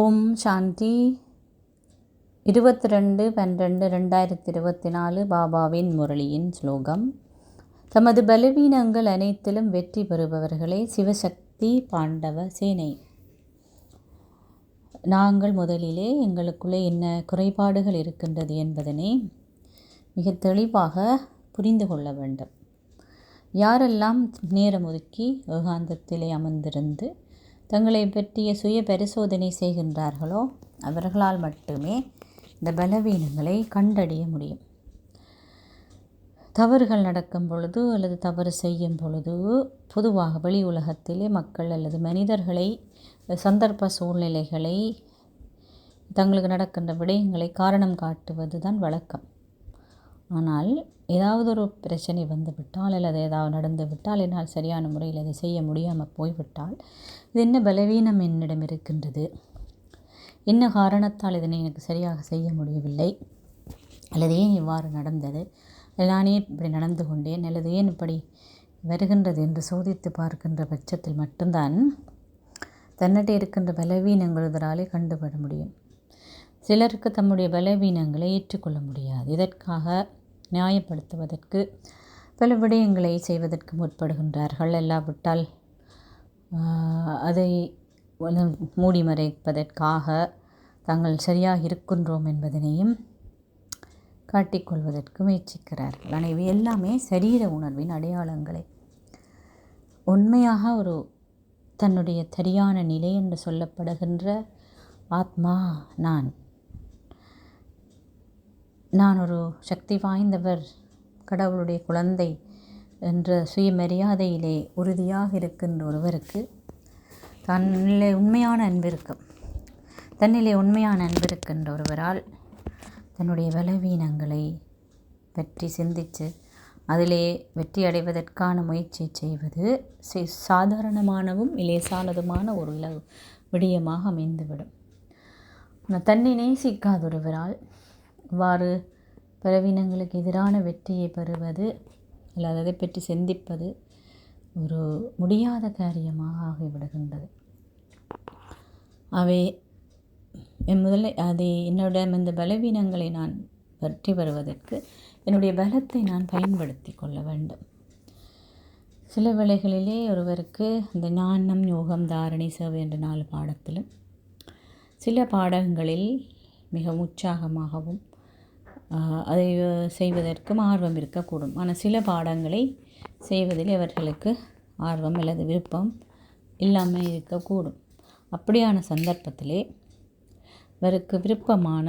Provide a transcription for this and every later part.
ஓம் சாந்தி 22/12/2024 பாபாவின் முரளியின் ஸ்லோகம். தமது பலவீனங்கள் அனைத்திலும் வெற்றி பெறுபவர்களே சிவசக்தி பாண்டவ சேனை. நாங்கள் முதலிலே எங்களுக்குள்ளே என்ன குறைபாடுகள் இருக்கின்றது என்பதனை மிக தெளிவாக புரிந்து கொள்ள வேண்டும். யாரெல்லாம் நேரம் ஒதுக்கி ஏகாந்தத்திலே அமர்ந்திருந்து தங்களை பற்றிய சுய பரிசோதனை செய்கின்றார்களோ அவர்களால் மட்டுமே இந்த பலவீனங்களை கண்டறிய முடியும். தவறுகள் நடக்கும் பொழுது அல்லது தவறு செய்யும் பொழுது பொதுவாக வெளி உலகத்திலே மக்கள் அல்லது மனிதர்களை, சந்தர்ப்ப சூழ்நிலைகளை, தங்களுக்கு நடக்கின்ற விடயங்களை காரணம் காட்டுவது தான் வழக்கம். ஆனால் ஏதாவது ஒரு பிரச்சனை வந்துவிட்டால் அல்லது ஏதாவது நடந்துவிட்டால், என்னால் சரியான முறையில் அதை செய்ய முடியாமல் போய்விட்டால், இது என்ன பலவீனம் என்னிடம் இருக்கின்றது, என்ன காரணத்தால் இதனை எனக்கு சரியாக செய்ய முடியவில்லை, அல்லது ஏன் இவ்வாறு நடந்தது, நானே இப்படி நடந்து கொண்டேன், அல்லது ஏன் இப்படி வருகின்றது என்று சோதித்து பார்க்கின்ற பட்சத்தில் மட்டும்தான் தன்னிட்ட இருக்கின்ற பலவீனங்கள் இதனாலே கண்டுபட முடியும். சிலருக்கு தம்முடைய பலவீனங்களை ஏற்றுக்கொள்ள முடியாது. இதற்காக நியாயப்படுத்துவதற்கு பல விடயங்களை செய்வதற்கு முற்படுகின்றார்கள். இல்லாவிட்டால் அதை மூடி மறைப்பதற்காக தாங்கள் சரியாக இருக்கின்றோம் என்பதனையும் காட்டிக்கொள்வதற்கு முயற்சிக்கிறார்கள். ஆனால் இவை எல்லாமே சரீர உணர்வின் அடையாளங்களை. உண்மையாக ஒரு தன்னுடைய சரியான நிலை என்று சொல்லப்படுகின்ற ஆத்மா, நான் ஒரு சக்தி வாய்ந்தவர், கடவுளுடைய குழந்தை என்ற சுயமரியாதையிலே உறுதியாக இருக்கின்ற ஒருவருக்கு தன்னிலே உண்மையான அன்பு இருக்கும். தன்னிலே உண்மையான அன்பு இருக்கின்ற ஒருவரால் தன்னுடைய பலவீனங்களை பற்றி சிந்தித்து அதிலே வெற்றி அடைவதற்கான முயற்சி செய்வது சாதாரணமானவும் லேசானதுமான ஒரு விடயமாக அமைந்துவிடும். தன்னை நேசிக்காத ஒருவரால் இவ்வாறு பலவீனங்களுக்கு எதிரான வெற்றியை பெறுவது அல்லது அதை பற்றி சிந்திப்பது ஒரு முடியாத காரியமாக ஆகிவிடுகின்றது. என்னிடம் இந்த பலவீனங்களை நான் வெற்றி பெறுவதற்கு என்னுடைய பலத்தை நான் பயன்படுத்தி கொள்ள வேண்டும். சில வேளைகளிலே ஒருவருக்கு இந்த ஞானம், யோகம், தாரணை, சேவை என்ற 4 பாடத்திலும் சில பாடங்களில் மிக உற்சாகமாகவும் அதை செய்வதற்கும் ஆர்வம் இருக்கக்கூடும். ஆனால் சில பாடங்களை செய்வதில் அவர்களுக்கு ஆர்வம் அல்லது விருப்பம் இல்லாமல் இருக்கக்கூடும். அப்படியான சந்தர்ப்பத்திலே அவருக்கு விருப்பமான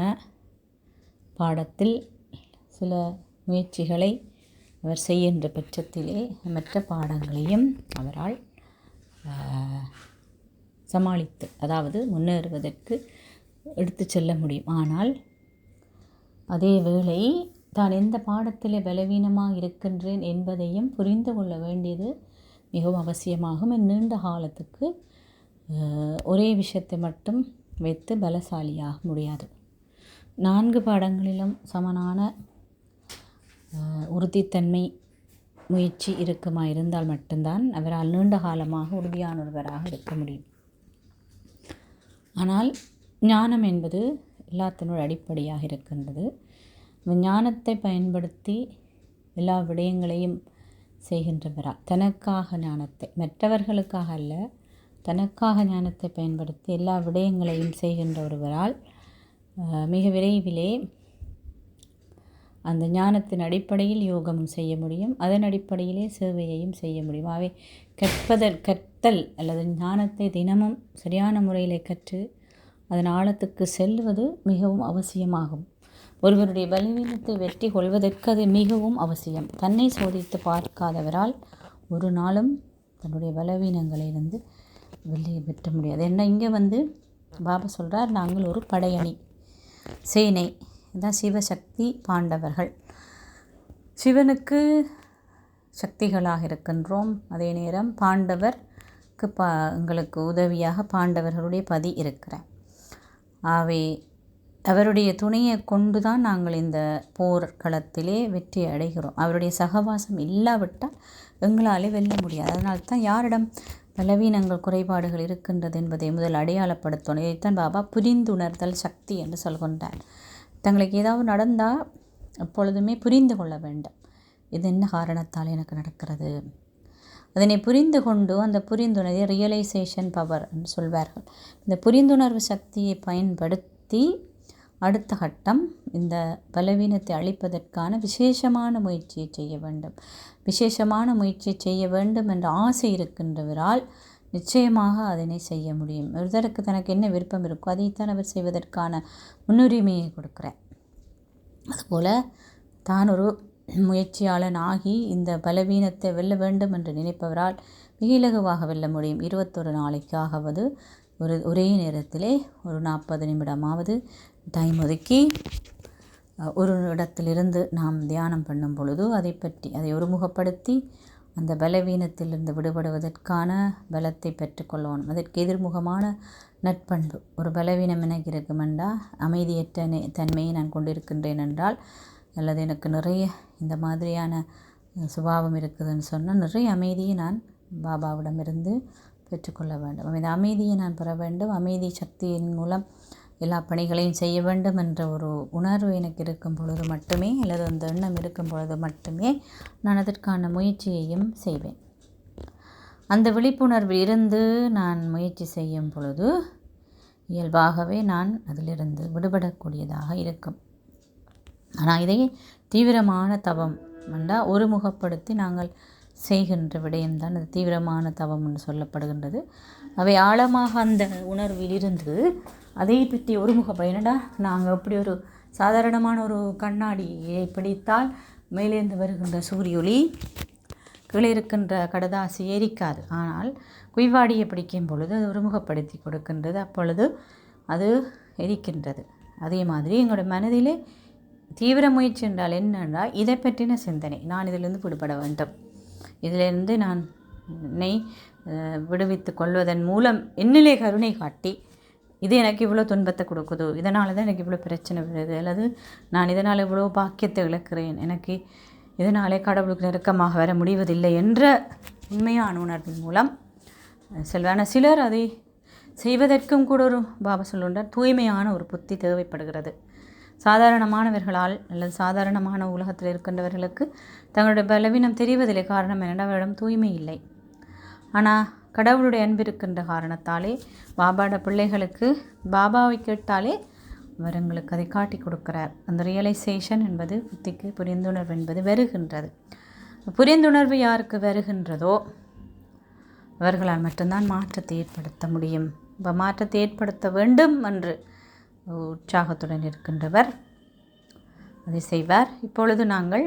பாடத்தில் சில முயற்சிகளை அவர் செய்கின்ற பட்சத்திலே மற்ற பாடங்களையும் அவரால் சமாளித்து, அதாவது முன்னேறுவதற்கு எடுத்து செல்ல முடியும். ஆனால் அதே வேளை தான் எந்த பாடத்திலே பலவீனமாக இருக்கின்றேன் என்பதையும் புரிந்து கொள்ள வேண்டியது மிகவும் அவசியமாகும். நீண்ட காலத்துக்கு ஒரே விஷயத்தை மட்டும் வைத்து பலசாலியாக முடியாது. 4 பாடங்களிலும் சமனான உறுதித்தன்மை, முயற்சி இருக்குமா இருந்தால் மட்டும்தான் அவரால் நீண்ட காலமாக உறுதியானவராக இருக்க முடியும். ஆனால் ஞானம் என்பது எல்லாத்தினுடைய அடிப்படையாக இருக்கின்றது. ஞானத்தை பயன்படுத்தி எல்லா விடயங்களையும் செய்கின்றவரா, தனக்காக ஞானத்தை, மற்றவர்களுக்காக அல்ல, தனக்காக ஞானத்தை பயன்படுத்தி எல்லா விடயங்களையும் செய்கின்ற ஒருவரால் மிக விரைவிலே அந்த ஞானத்தின் அடிப்படையில் யோகமும் செய்ய முடியும், அதன் அடிப்படையிலே சேவையையும் செய்ய முடியும். அவை கற்றல் அல்லது ஞானத்தை தினமும் சரியான முறையிலே கற்று அதன் ஆழத்துக்கு செல்வது மிகவும் அவசியமாகும். ஒருவருடைய பலவீனத்தை வெற்றி கொள்வதற்கு அது மிகவும் அவசியம். தன்னை சோதித்து பார்க்காதவரால் ஒரு நாளும் தன்னுடைய பலவீனங்களிலிருந்து வெளியே பெற்ற முடியாது. என்ன இங்கே பாபா சொல்கிறார், நாங்கள் ஒரு படையணி, சேனை, இதுதான் சிவசக்தி பாண்டவர்கள். சிவனுக்கு சக்திகளாக இருக்கின்றோம். அதே நேரம் பாண்டவருக்கு எங்களுக்கு உதவியாக பாண்டவர்களுடைய பதி இருக்கிறார். அவருடைய துணையை கொண்டு தான் நாங்கள் இந்த போர்க்களத்திலே வெற்றி அடைகிறோம். அவருடைய சகவாசம் இல்லாவிட்டால் எங்களாலே வெல்ல முடியாது. அதனால்தான் யாரிடம் பலவீனங்கள் குறைபாடுகள் இருக்கின்றது என்பதை முதல் அடையாளப்படுத்தணும். இதைத்தான் பாபா புரிந்துணர்தல் சக்தி என்று சொல்கின்றார். தங்களுக்கு ஏதாவது நடந்தால் எப்பொழுதுமே புரிந்து கொள்ள வேண்டும். இது என்ன காரணத்தால் எனக்கு நடக்கிறது, அதனை புரிந்து கொண்டு அந்த புரிந்துணர்வை ரியலைசேஷன் பவர் என்று சொல்வார்கள். இந்த புரிந்துணர்வு சக்தியை பயன்படுத்தி அடுத்த கட்டம் இந்த பலவீனத்தை அழிப்பதற்கான விசேஷமான முயற்சியை செய்ய வேண்டும். விசேஷமான முயற்சியை செய்ய வேண்டும் என்ற ஆசை இருக்கின்றவரால் நிச்சயமாக அதனை செய்ய முடியும். ஒருத்தருக்கு தனக்கு என்ன விருப்பம் இருக்கோ அதைத்தான் அவர் செய்வதற்கான முன்னுரிமையை கொடுக்கிறார். அதுபோல் தான் ஒரு முயற்சியாளன் ஆகி இந்த பலவீனத்தை வெல்ல வேண்டும் என்று நினைப்பவரால் மிக இலகுவாக வெல்ல முடியும். 21 நாளைக்காகவது ஒரே நேரத்திலே ஒரு 40 நிமிடமாவது டைம் ஒதுக்கி ஒரு இடத்திலிருந்து நாம் தியானம் பண்ணும் பொழுது அதை ஒருமுகப்படுத்தி அந்த பலவீனத்திலிருந்து விடுபடுவதற்கான பலத்தை பெற்றுக்கொள்ளணும். அதற்கு எதிர்முகமான நட்பண்பு. ஒரு பலவீனம் எனக்கு இருக்குமெண்டா அமைதியற்ற தன்மையை நான் கொண்டிருக்கின்றேன் என்றால், அல்லது எனக்கு நிறைய இந்த மாதிரியான சுபாவம் இருக்குதுன்னு சொன்னால் நிறைய அமைதியை நான் பாபாவிடமிருந்து பெற்றுக்கொள்ள வேண்டும். இந்த அமைதியை நான் பெற வேண்டும். அமைதி சக்தியின் மூலம் எல்லா பணிகளையும் செய்ய வேண்டும் என்ற ஒரு உணர்வு எனக்கு இருக்கும் பொழுது மட்டுமே, அல்லது அந்த எண்ணம் இருக்கும் பொழுது மட்டுமே நான் அதற்கான முயற்சியையும் செய்வேன். அந்த விழிப்புணர்வில் இருந்து நான் முயற்சி செய்யும் பொழுது இயல்பாகவே நான் அதிலிருந்து விடுபடக்கூடியதாக இருக்கும். ஆனால் இதை தீவிரமான தவம் என்றால் ஒருமுகப்படுத்தி நாங்கள் செய்கின்ற விடயம்தான் அது தீவிரமான தவம் என்று சொல்லப்படுகின்றது. அவை ஆழமாக அந்த உணர்வில் இருந்து அதை பற்றி ஒருமுகப்படா நாங்கள் எப்படி ஒரு சாதாரணமான ஒரு கண்ணாடியை பிடித்தால் மேலேந்து வருகின்ற சூரிய ஒளி கீழே இருக்கின்ற கடதாசி எரிக்காது. ஆனால் குய்வாடியை பிடிக்கும் பொழுது அது ஒருமுகப்படுத்தி கொடுக்கின்றது, அப்பொழுது அது எரிக்கின்றது. அதே மாதிரி எங்களுடைய மனதிலே தீவிர முயற்சி என்றால் என்னென்றால் இதை பற்றின சிந்தனை. நான் இதிலிருந்து விடுபட வேண்டும், இதிலிருந்து நான் என்னை விடுவித்து கொள்வதன் மூலம் என்னிலே கருணை காட்டி இது எனக்கு இவ்வளோ துன்பத்தை கொடுக்குது, இதனால தான் எனக்கு இவ்வளோ பிரச்சனை வருது, அல்லது நான் இதனால் இவ்வளோ பாக்கியத்தை இழக்கிறேன், எனக்கு இதனாலே கடவுளுக்கு நெருக்கமாக வர முடிவதில்லை என்ற உண்மையான உணர்வின் மூலம் செல்வான சிலர் அதை செய்வதற்கும் கூட ஒரு பாபா சொல்லுகின்றார், தூய்மையான ஒரு புத்தி தேவைப்படுகிறது. சாதாரணமானவர்களால் அல்லது சாதாரணமான உலகத்தில் இருக்கின்றவர்களுக்கு தங்களுடைய பலவீனம் தெரிவதில்லை. காரணம் என்னென்ன, அவரிடம் தூய்மை இல்லை. ஆனால் கடவுளுடைய அன்பு இருக்கின்ற காரணத்தாலே பாபாவோட பிள்ளைகளுக்கு பாபாவை கேட்டாலே அவர் எங்களுக்கு அதை காட்டி கொடுக்கிறார். அந்த ரியலைசேஷன் என்பது புத்திக்கு புரிந்துணர்வு என்பது வருகின்றது. புரிந்துணர்வு யாருக்கு வருகின்றதோ அவர்களால் மட்டும்தான் மாற்றத்தை ஏற்படுத்த முடியும். இப்போ மாற்றத்தை ஏற்படுத்த வேண்டும் என்று உற்சாகத்துடன் இருக்கின்றவர் அதை செய்வார். இப்பொழுது நாங்கள்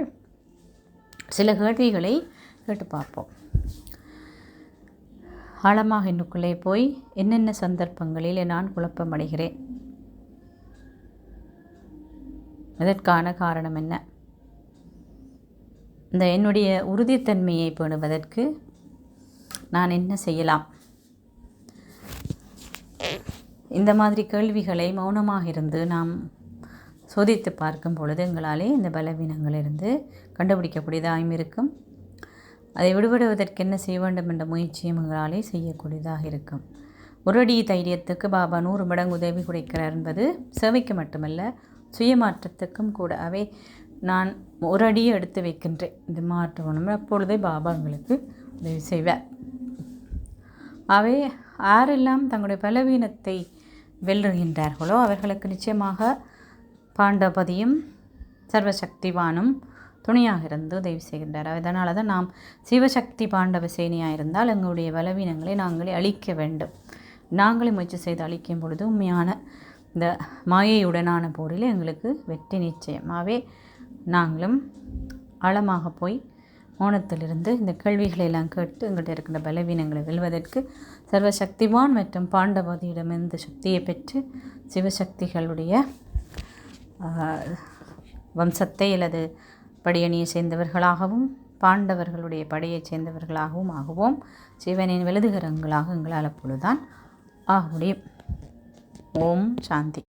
சில கேள்விகளை கேட்டு பார்ப்போம். ஆழமாக என்னுக்குள்ளே போய் என்னென்ன சந்தர்ப்பங்களில் நான் குழப்பமடைகிறேன், இதற்கான காரணம் என்ன, இந்த என்னுடைய உறுதித்தன்மையை பேணுவதற்கு நான் என்ன செய்யலாம். இந்த மாதிரி கேள்விகளை மௌனமாக இருந்து நாம் சோதித்து பார்க்கும் பொழுது எங்களாலே இந்த பலவீனங்களிலிருந்து கண்டுபிடிக்கக்கூடியதாகவும் இருக்கும். அதை விடுபடுவதற்கு என்ன செய்ய வேண்டும் என்ற முயற்சியும் எங்களாலே செய்யக்கூடியதாக இருக்கும். ஒரு அடி தைரியத்துக்கு பாபா 100 மடங்கு உதவி கொடுக்கிறார் என்பது சேவைக்கு மட்டுமல்ல, சுயமாற்றத்துக்கும் கூட. அவை நான் ஒரு அடியை எடுத்து வைக்கின்றேன், இது மாற்றணும், அப்பொழுதே பாபா எங்களுக்கு உதவி செய்வார். அவை யாரெல்லாம் தங்களுடைய பலவீனத்தை வெல்லுகின்றார்களோ அவர்களுக்கு நிச்சயமாக பாண்டபதியும் சர்வசக்திவானும் துணையாக இருந்து உதவி செய்கின்றார். அதனால தான் நாம் சிவசக்தி பாண்டவ சேனையாக இருந்தால் எங்களுடைய பலவீனங்களை நாங்களே அழிக்க வேண்டும். நாங்களே முயற்சி செய்து அழிக்கும் பொழுது உண்மையான இந்த மாயையுடனான போரில் எங்களுக்கு வெற்றி நிச்சயமாகவே. நாங்களும் ஆழமாக போய் மௌனத்திலிருந்து இந்த கேள்விகளை எல்லாம் கேட்டு எங்கள்கிட்ட இருக்கின்ற பலவீனங்களை வெல்வதற்கு சர்வசக்திவான் மற்றும் பாண்டவதியிடமிருந்து சக்தியை பெற்று சிவசக்திகளுடைய வம்சத்தை அல்லது படியணியை சேர்ந்தவர்களாகவும் பாண்டவர்களுடைய படையைச் சேர்ந்தவர்களாகவும் ஆகுவோம். சிவனின் வலதுகரங்களாக எங்களால் அப்பொழுதுதான் ஆக முடியும். ஓம் சாந்தி.